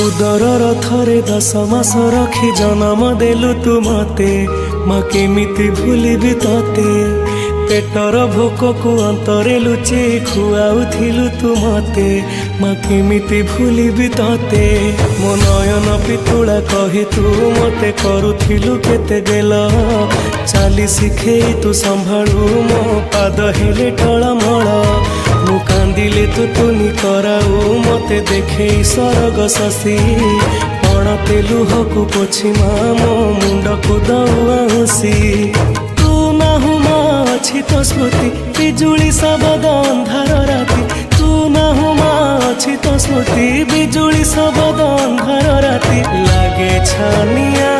उदरर थरे 10 मास रखी जन्म देलु तू मते माँ केमिति भूलिबी तते पेटर भोक को अंतरे लुचे खुआउथिलु तू मते माँ केमिति भूलिबी तते मो नयन पितुला कही तू मते करुथिलु केते गेल चाली शिखेई तू संभाळु मो पाद हेले टळमळ मु कांदिले तू तुनी कराऊ मते देखे सरग शशि पणते लुहकु पोछि मो मुंड को दउसी तू नाहु मा अछि तो स्मृति बिजुली सबद अंधार राति तू नाहु मा अछि तो स्मृति बिजुली सबद अंधार राति लागे छानिया